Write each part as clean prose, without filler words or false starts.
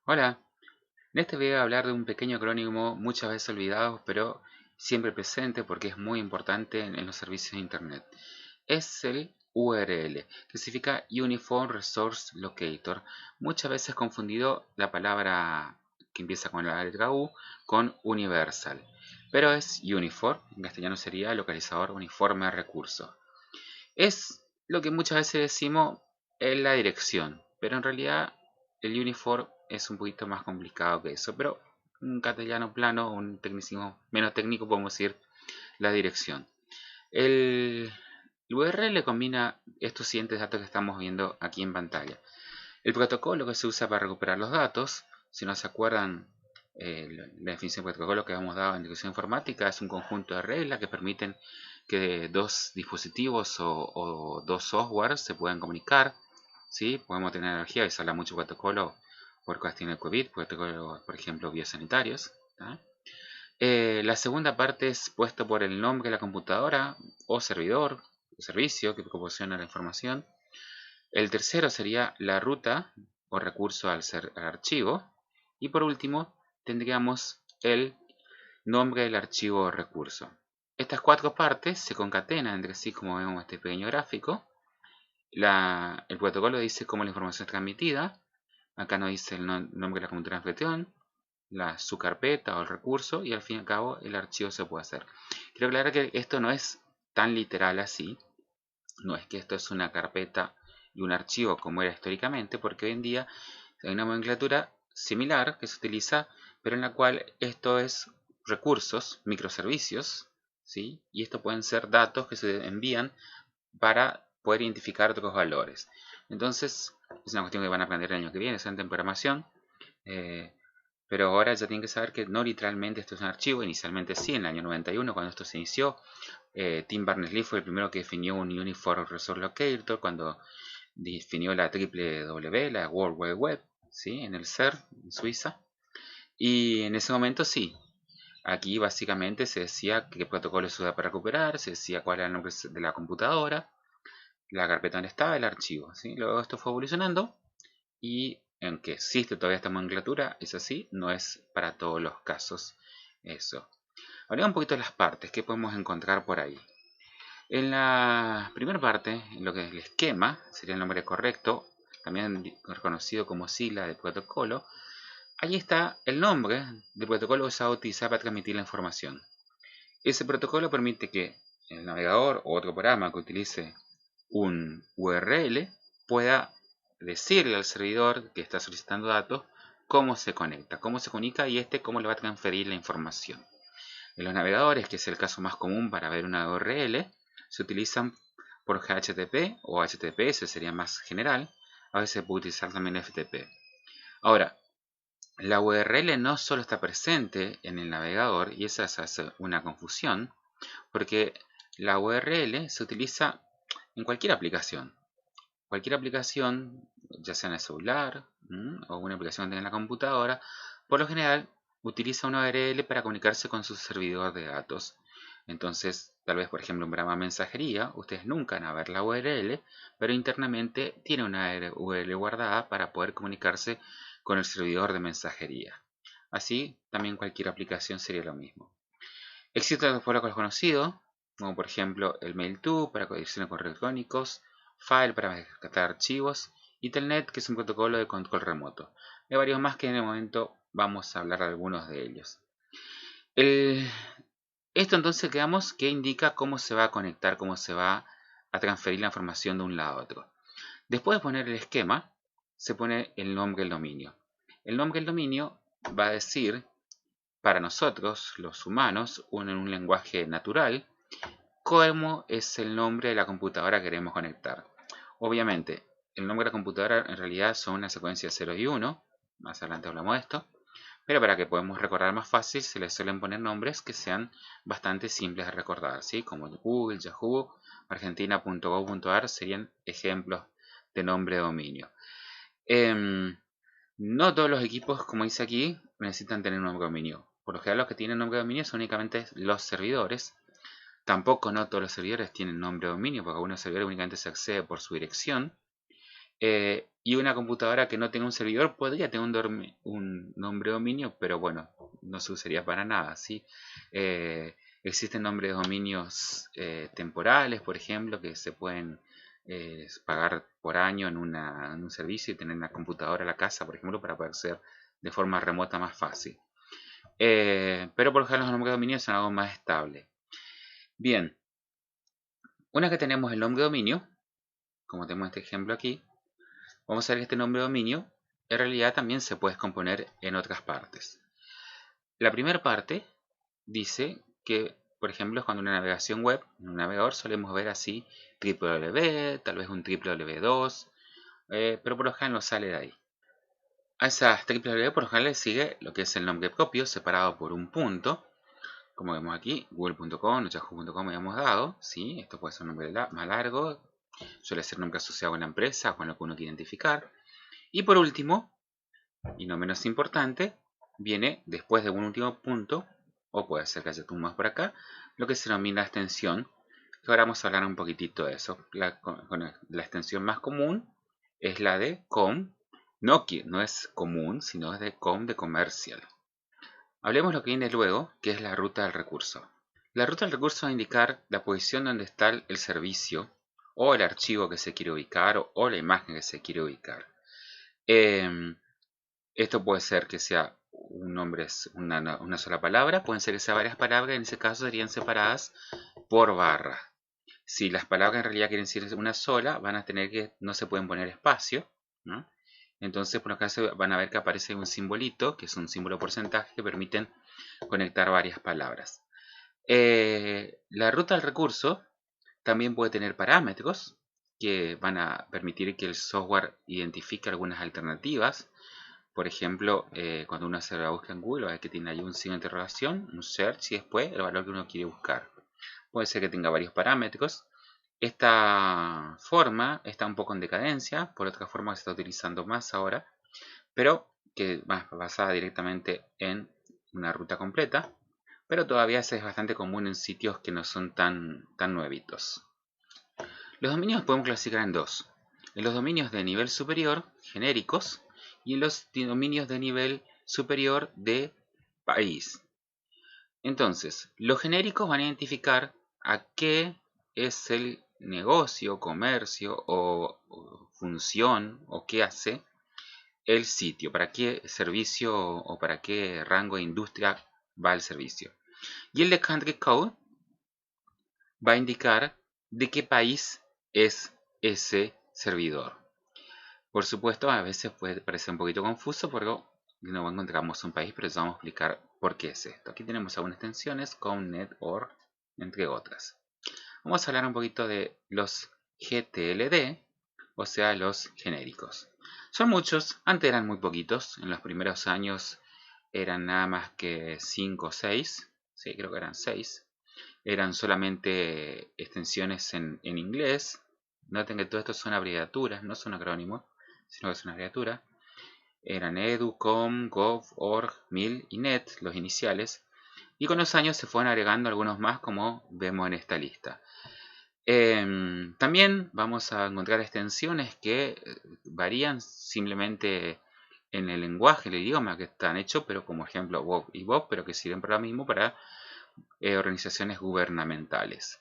Hola, en este video voy a hablar de un pequeño acrónimo muchas veces olvidado, pero siempre presente porque es muy importante en los servicios de Internet. Es el URL, que significa Uniform Resource Locator. Muchas veces confundido la palabra que empieza con la letra U con Universal, pero es Uniform, en castellano sería localizador uniforme de recursos. Es lo que muchas veces decimos en la dirección, pero en realidad el uniform es un poquito más complicado que eso. Pero en castellano plano, un tecnicismo menos técnico, podemos decir la dirección. El URL combina estos siguientes datos que estamos viendo aquí en pantalla. El protocolo que se usa para recuperar los datos, si no se acuerdan, la definición de protocolo que hemos dado en educación informática es un conjunto de reglas que permiten que dos dispositivos o dos softwares se puedan comunicar. ¿Sí? Podemos tener energía y se habla mucho de protocolo por cuestiones de COVID, protocolos, por ejemplo, biosanitarios. La segunda parte es puesto por el nombre de la computadora o servidor o servicio que proporciona la información. El tercero sería la ruta o recurso al archivo. Y por último, tendríamos el nombre del archivo o recurso. Estas cuatro partes se concatenan entre sí, como vemos en este pequeño gráfico. El protocolo dice cómo la información es transmitida. Acá nos dice el nombre de la computadora en cuestión, su carpeta o el recurso, y al fin y al cabo el archivo se puede hacer. Quiero aclarar que esto no es tan literal así. No es que esto es una carpeta y un archivo como era históricamente, porque hoy en día hay una nomenclatura similar que se utiliza, pero en la cual esto es recursos, microservicios, ¿sí? Y esto pueden ser datos que se envían para poder identificar otros valores. Entonces, es una cuestión que van a aprender el año que viene, es en programación, eh, pero ahora ya tienen que saber que no literalmente esto es un archivo. Inicialmente sí, en el año 91, cuando esto se inició, Tim Berners-Lee fue el primero que definió un Uniform Resource Locator cuando definió la triple W, la World Wide Web, ¿sí? En el CERN, en Suiza. Y en ese momento sí, aquí básicamente se decía qué protocolo se usa para recuperar, se decía cuál era el nombre de la computadora, la carpeta donde estaba, el archivo, ¿sí? Luego esto fue evolucionando y aunque existe todavía esta nomenclatura, es así, no es para todos los casos eso. Hablemos un poquito de las partes que podemos encontrar por ahí. En la primera parte, en lo que es el esquema, sería el nombre correcto, también reconocido como sigla de protocolo, allí está el nombre del protocolo que se va a utilizar para transmitir la información. Ese protocolo permite que el navegador o otro programa que utilice un URL pueda decirle al servidor que está solicitando datos cómo se conecta, cómo se comunica y cómo le va a transferir la información. En los navegadores, que es el caso más común para ver una URL, se utilizan por HTTP o HTTPS, sería más general. A veces se puede utilizar también FTP. Ahora, la URL no solo está presente en el navegador, y esa se hace una confusión, porque la URL se utiliza en cualquier aplicación. Cualquier aplicación, ya sea en el celular o una aplicación en la computadora, por lo general utiliza una URL para comunicarse con su servidor de datos. Entonces, tal vez por ejemplo en programa de mensajería, ustedes nunca van a ver la URL, pero internamente tiene una URL guardada para poder comunicarse con el servidor de mensajería. Así, también cualquier aplicación sería lo mismo. Existen otros protocolos conocidos, como por ejemplo el Mail2 para conexiones con correos electrónicos, File para rescatar archivos y Telnet, que es un protocolo de control remoto. Hay varios más que en el momento vamos a hablar de algunos de ellos. El- Esto entonces quedamos que indica cómo se va a conectar, cómo se va a transferir la información de un lado a otro. Después de poner el esquema, se pone el nombre del dominio. El nombre del dominio va a decir, para nosotros, los humanos, en un lenguaje natural, cómo es el nombre de la computadora que queremos conectar. Obviamente, el nombre de la computadora en realidad son una secuencia de 0 y 1, más adelante hablamos de esto, pero para que podamos recordar más fácil se les suelen poner nombres que sean bastante simples de recordar, ¿sí? Como Google, Yahoo, argentina.gov.ar serían ejemplos de nombre de dominio. Em, no todos los equipos, como dice aquí, necesitan tener un nombre de dominio. Por lo general los que tienen nombre de dominio son únicamente los servidores. Tampoco no todos los servidores tienen nombre de dominio, porque algunos servidores únicamente se accede por su dirección. Y una computadora que no tenga un servidor podría tener un nombre de dominio, pero bueno, no se usaría para nada, ¿sí? Existen nombres de dominios temporales, por ejemplo, que se pueden pagar por año en un servicio y tener una computadora a la casa, por ejemplo, para poder ser de forma remota más fácil. Pero por lo general los nombres de dominio son algo más estable. Bien, una que tenemos el nombre de dominio, como tenemos este ejemplo aquí, vamos a ver que este nombre de dominio en realidad también se puede descomponer en otras partes. La primera parte dice que, por ejemplo, cuando una navegación web, en un navegador solemos ver así www, tal vez un www2, pero por lo general no sale de ahí. A esas www por lo general le sigue lo que es el nombre propio separado por un punto, como vemos aquí, google.com o yahoo.com habíamos dado, ¿sí? Esto puede ser un nombre más largo, suele ser nombre asociado a una empresa o con lo que uno quiere identificar. Y por último, y no menos importante, viene después de un último punto, o puede ser que haya tú más por acá, lo que se denomina extensión, que ahora vamos a hablar un poquitito de eso. La extensión más común es la de com, no es común, sino es de com de comercial. Hablemos lo que viene luego, que es la ruta del recurso. La ruta del recurso va a indicar la posición donde está el servicio, o el archivo que se quiere ubicar, o la imagen que se quiere ubicar. Esto puede ser que sea un nombre, una sola palabra, pueden ser que sea varias palabras, en ese caso serían separadas por barra. Si las palabras en realidad quieren decir una sola, van a tener que, no se pueden poner espacio, ¿no? Entonces, por lo caso, van a ver que aparece un simbolito, que es un símbolo porcentaje, que permiten conectar varias palabras. La ruta al recurso también puede tener parámetros que van a permitir que el software identifique algunas alternativas. Por ejemplo, cuando uno hace la búsqueda en Google, va a ver que tiene ahí un signo de interrogación, un search y después el valor que uno quiere buscar. Puede ser que tenga varios parámetros. Esta forma está un poco en decadencia, por otra forma se está utilizando más ahora, pero que va basada directamente en una ruta completa, pero todavía es bastante común en sitios que no son tan nuevitos. Los dominios podemos clasificar en dos. En los dominios de nivel superior, genéricos, y en los dominios de nivel superior de país. Entonces, los genéricos van a identificar a qué es el negocio, comercio o función o qué hace el sitio, para qué servicio o para qué rango de industria va el servicio. Y el de Country Code va a indicar de qué país es ese servidor. Por supuesto, a veces puede parecer un poquito confuso, pero no encontramos un país, pero ya vamos a explicar por qué es esto. Aquí tenemos algunas extensiones, COMNET, OR, entre otras. Vamos a hablar un poquito de los GTLD, o sea, los genéricos. Son muchos, antes eran muy poquitos, en los primeros años eran nada más que 5 o 6, sí, creo que eran 6. Eran solamente extensiones en inglés. Noten que todo esto son abreviaturas, no son acrónimos, sino que son abreviaturas. Eran edu, com, gov, org, mil y net, los iniciales. Y con los años se fueron agregando algunos más, como vemos en esta lista. También vamos a encontrar extensiones que varían simplemente en el lenguaje, el idioma que están hechos, pero como ejemplo Bob y Bob, pero que sirven para lo mismo para organizaciones gubernamentales.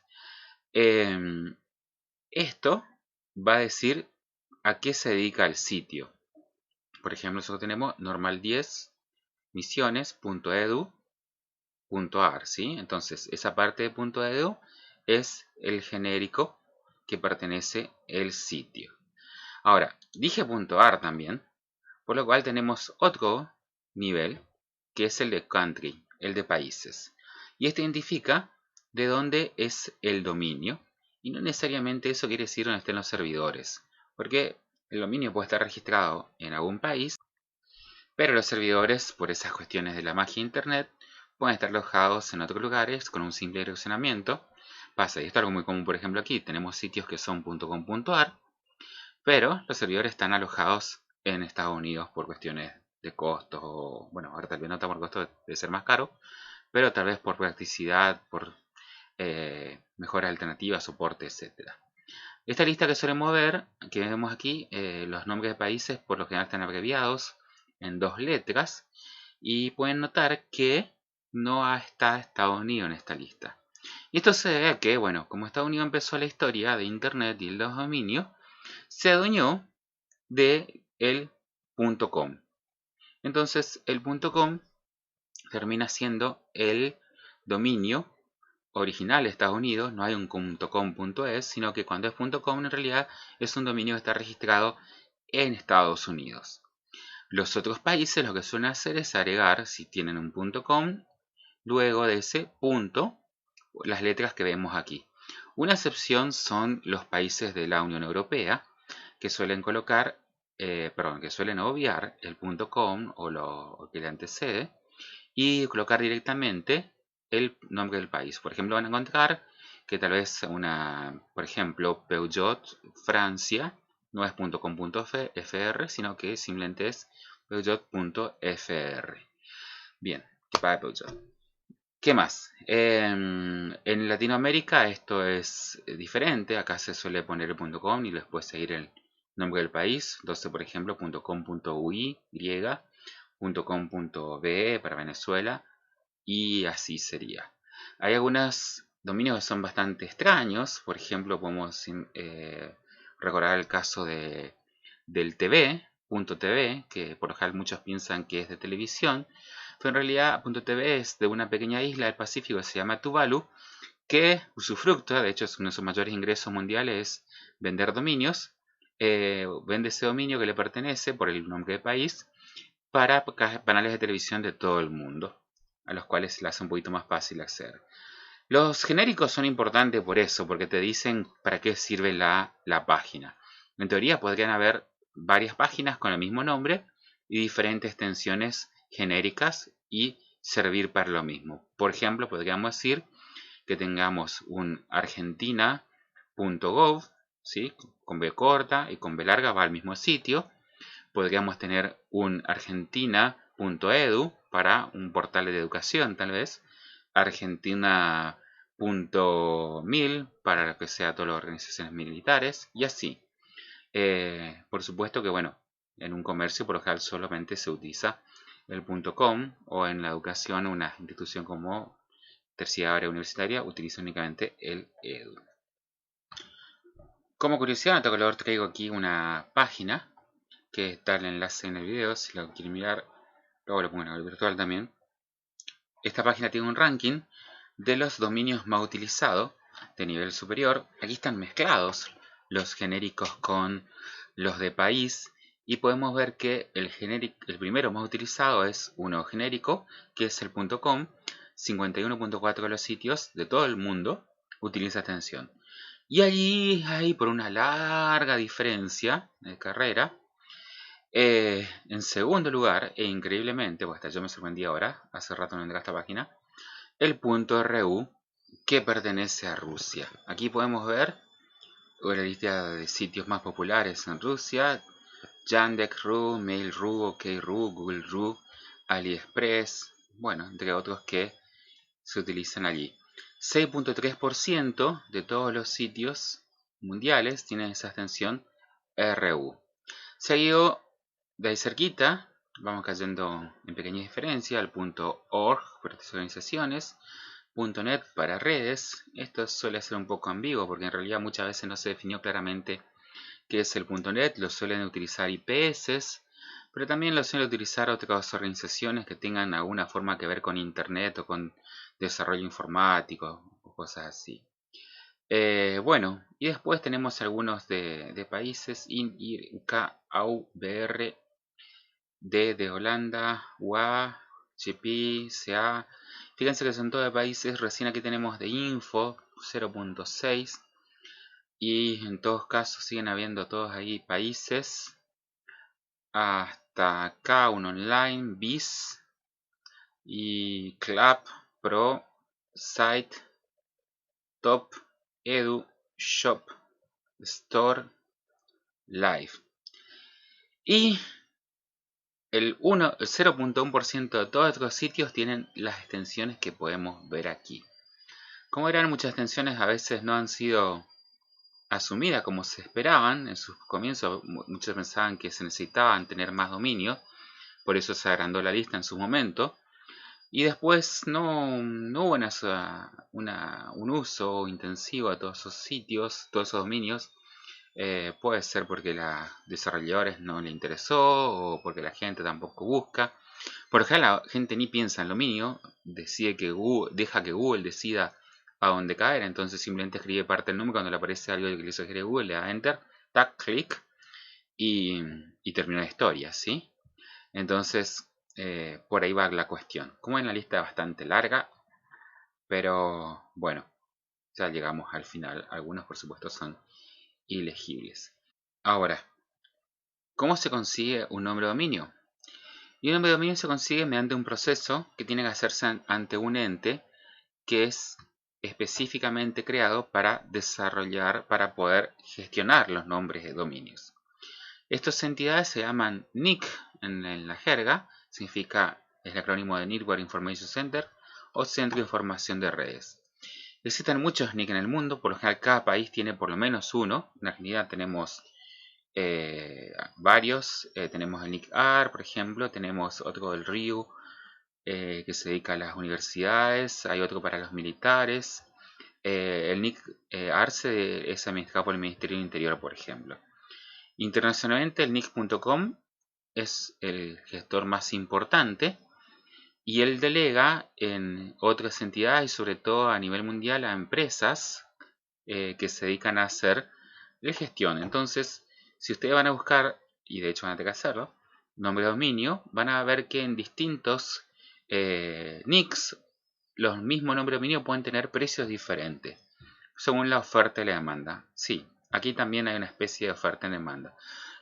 Esto va a decir a qué se dedica el sitio. Por ejemplo, nosotros tenemos normal10 misiones.edu.ar, ¿sí? Entonces, esa parte de .edu es el genérico que pertenece al sitio. Ahora, dije .ar también, por lo cual tenemos otro nivel, que es el de country, el de países. Y este identifica de dónde es el dominio, y no necesariamente eso quiere decir dónde estén los servidores, porque el dominio puede estar registrado en algún país, pero los servidores, por esas cuestiones de la magia de internet, pueden estar alojados en otros lugares con un simple direccionamiento. Pasa, y esto es algo muy común, por ejemplo aquí tenemos sitios que son .com.ar, pero los servidores están alojados en Estados Unidos por cuestiones de costos, o bueno, ahora tal vez no está por costo de ser más caro, pero tal vez por practicidad, por mejores alternativas, soporte, etc. Esta lista que solemos ver, que vemos aquí, los nombres de países por lo general están abreviados en 2 letras y pueden notar que no está Estados Unidos en esta lista. Y esto se debe a que, bueno, como Estados Unidos empezó la historia de Internet y los dominios, se adueñó de el .com. Entonces el .com termina siendo el dominio original de Estados Unidos. No hay un .com.es, sino que cuando es .com en realidad es un dominio que está registrado en Estados Unidos. Los otros países lo que suelen hacer es agregar, si tienen un .com, luego de ese punto, las letras que vemos aquí. Una excepción son los países de la Unión Europea, que suelen colocar, que suelen obviar el .com o lo que le antecede y colocar directamente el nombre del país. Por ejemplo, van a encontrar que tal vez por ejemplo, Peugeot Francia no es .com.fr, sino que simplemente es Peugeot.fr. Bien, que para Peugeot. ¿Qué más? En Latinoamérica esto es diferente. Acá se suele poner el .com y después seguir el nombre del país. Entonces, por ejemplo, .com.uy, .com.be para Venezuela, y así sería. Hay algunos dominios que son bastante extraños. Por ejemplo, podemos recordar el caso del TV, que por lo general muchos piensan que es de televisión, pero en realidad .tv es de una pequeña isla del Pacífico que se llama Tuvalu, que usufructa, de hecho es uno de sus mayores ingresos mundiales, es vender dominios. Vende ese dominio que le pertenece por el nombre de país para canales de televisión de todo el mundo, a los cuales le hace un poquito más fácil acceder. Los genéricos son importantes por eso, porque te dicen para qué sirve la página. En teoría podrían haber varias páginas con el mismo nombre y diferentes extensiones genéricas y servir para lo mismo. Por ejemplo, podríamos decir que tengamos un argentina.gov, ¿sí? Con B corta y con B larga va al mismo sitio. Podríamos tener un argentina.edu para un portal de educación, tal vez. Argentina.mil para lo que sea todas las organizaciones militares, y así. Por supuesto que, bueno, en un comercio por lo general solamente se utiliza el .com, o en la educación una institución como terciaria universitaria utiliza únicamente el edu. Como curiosidad, en otro color traigo aquí una página que está el enlace en el video si lo quieren mirar. Luego lo pongo en el virtual también. Esta página tiene un ranking de los dominios más utilizados de nivel superior. Aquí están mezclados los genéricos con los de país y podemos ver que el primero más utilizado es uno genérico, que es el .com. 51.4 de los sitios de todo el mundo utiliza esta extensión. Y allí hay, por una larga diferencia de carrera, en segundo lugar, e increíblemente, pues hasta yo me sorprendí ahora, hace rato no entré a esta página, el .ru, que pertenece a Rusia. Aquí podemos ver la lista de sitios más populares en Rusia: Yandex.ru, Mail.ru, OK.ru, Google.ru, AliExpress, bueno, entre otros que se utilizan allí. 6.3% de todos los sitios mundiales tienen esa extensión RU. Seguido de ahí cerquita, vamos cayendo en pequeñas diferencias, al .org para estas organizaciones, .net para redes. Esto suele ser un poco ambiguo porque en realidad muchas veces no se definió claramente qué es el .net. Lo suelen utilizar IPS, pero también lo suelen utilizar otras organizaciones que tengan alguna forma que ver con Internet o con desarrollo informático o cosas así. Bueno, y después tenemos algunos de países: IN, IR, UK, AU, BR, D de Holanda, UA, GP, CA. Fíjense que son todos de países. Recién aquí tenemos de Info 0.6. Y en todos casos siguen habiendo todos ahí países. Hasta acá un online, BIS y Club, Pro, Site, Top, Edu, Shop, Store, Live. Y el 0.1% de todos estos sitios tienen las extensiones que podemos ver aquí. Como verán, muchas extensiones a veces no han sido asumida como se esperaban. En sus comienzos muchos pensaban que se necesitaban tener más dominios, por eso se agrandó la lista en su momento. Y después no hubo un uso intensivo de todos esos sitios, todos esos dominios. Puede ser porque a los desarrolladores no le interesó o porque la gente tampoco busca. Por ejemplo, la gente ni piensa en dominio, decide que deja que Google decida a dónde caer, entonces simplemente escribe parte del nombre cuando le aparece algo que le sugiere Google, le da enter, tac, clic y, y terminó la historia, ¿sí? Entonces, por ahí va la cuestión. Como en la lista bastante larga, pero bueno, ya llegamos al final. Algunos, por supuesto, son ilegibles. Ahora, ¿cómo se consigue un nombre de dominio? Y un nombre de dominio se consigue mediante un proceso que tiene que hacerse ante un ente que es específicamente creado para desarrollar, para poder gestionar los nombres de dominios. Estas entidades se llaman NIC en la jerga, significa, es el acrónimo de Network Information Center o Centro de Información de Redes. Existen muchos NIC en el mundo, por lo general cada país tiene por lo menos uno. En Argentina tenemos varios, tenemos el NIC-AR, por ejemplo, tenemos otro del RIU, que se dedica a las universidades, hay otro para los militares. El NIC-ARCE es administrado por el Ministerio del Interior, por ejemplo. Internacionalmente, el NIC.com es el gestor más importante y él delega en otras entidades y sobre todo a nivel mundial a empresas que se dedican a hacer la gestión. Entonces, si ustedes van a buscar, y de hecho van a tener que hacerlo, nombre de dominio, van a ver que en distintos NICs los mismos nombres de dominio pueden tener precios diferentes según la oferta y la demanda. Sí, aquí también hay una especie de oferta y demanda.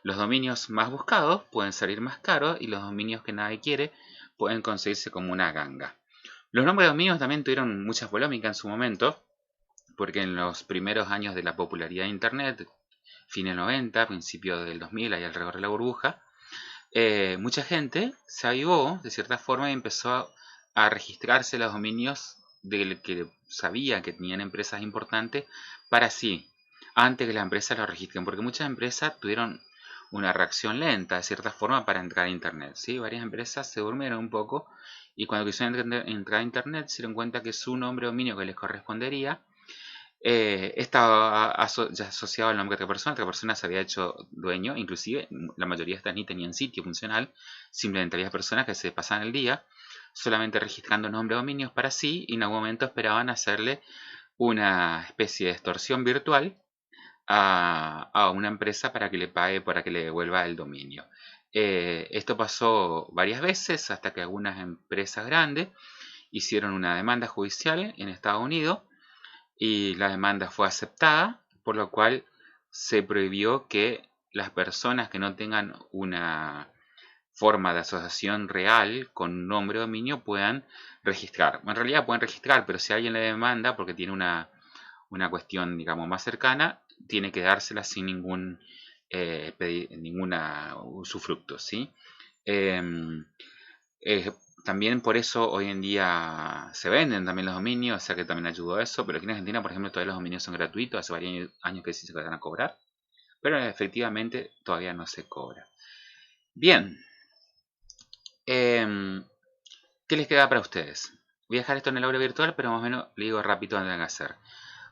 Los dominios más buscados pueden salir más caros y los dominios que nadie quiere pueden conseguirse como una ganga. Los nombres de dominios también tuvieron mucha polémica en su momento, porque en los primeros años de la popularidad de Internet, fines 90, principios del 2000, ahí alrededor de la burbuja, mucha gente se avivó de cierta forma y empezó a registrarse los dominios del que sabía que tenían empresas importantes para sí, antes que las empresas lo registren, porque muchas empresas tuvieron una reacción lenta de cierta forma para entrar a Internet, ¿sí? Varias empresas se durmieron un poco y cuando quisieron entrar a Internet se dieron cuenta que su nombre de dominio que les correspondería estaba ya asociado al nombre de otra persona se había hecho dueño, inclusive la mayoría de estas ni tenían sitio funcional, simplemente había personas que se pasaban el día solamente registrando nombres de dominios para sí y en algún momento esperaban hacerle una especie de extorsión virtual a una empresa para que le pague, para que le devuelva el dominio. Esto pasó varias veces hasta que algunas empresas grandes hicieron una demanda judicial en Estados Unidos y la demanda fue aceptada, por lo cual se prohibió que las personas que no tengan una forma de asociación real con nombre o dominio puedan registrar. En realidad pueden registrar, pero si alguien le demanda porque tiene una cuestión, digamos, más cercana, tiene que dársela sin ninguna usufructo, ¿sí? Em, también por eso hoy en día se venden también los dominios, o sea que también ayudó a eso, pero aquí en Argentina, por ejemplo, todavía los dominios son gratuitos, hace varios años que sí se van a cobrar, pero efectivamente todavía no se cobra. Bien, ¿qué les queda para ustedes? Voy a dejar esto en el aula virtual, pero más o menos le digo rápido dónde van a hacer.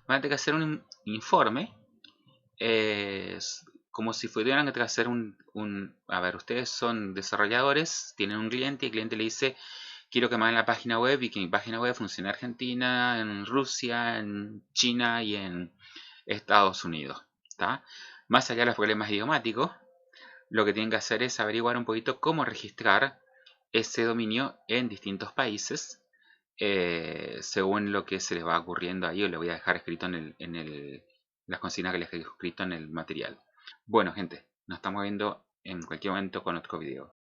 Van a tener que hacer un informe, eh, como si tuvieran que hacer a ver, ustedes son desarrolladores, tienen un cliente y el cliente le dice, quiero que me hagan la página web y que mi página web funcione en Argentina, en Rusia, en China y en Estados Unidos. ¿Tá? Más allá de los problemas idiomáticos, lo que tienen que hacer es averiguar un poquito cómo registrar ese dominio en distintos países según lo que se les va ocurriendo ahí. Os lo voy a dejar escrito las consignas que les he escrito en el material. Bueno, gente, nos estamos viendo en cualquier momento con otro video.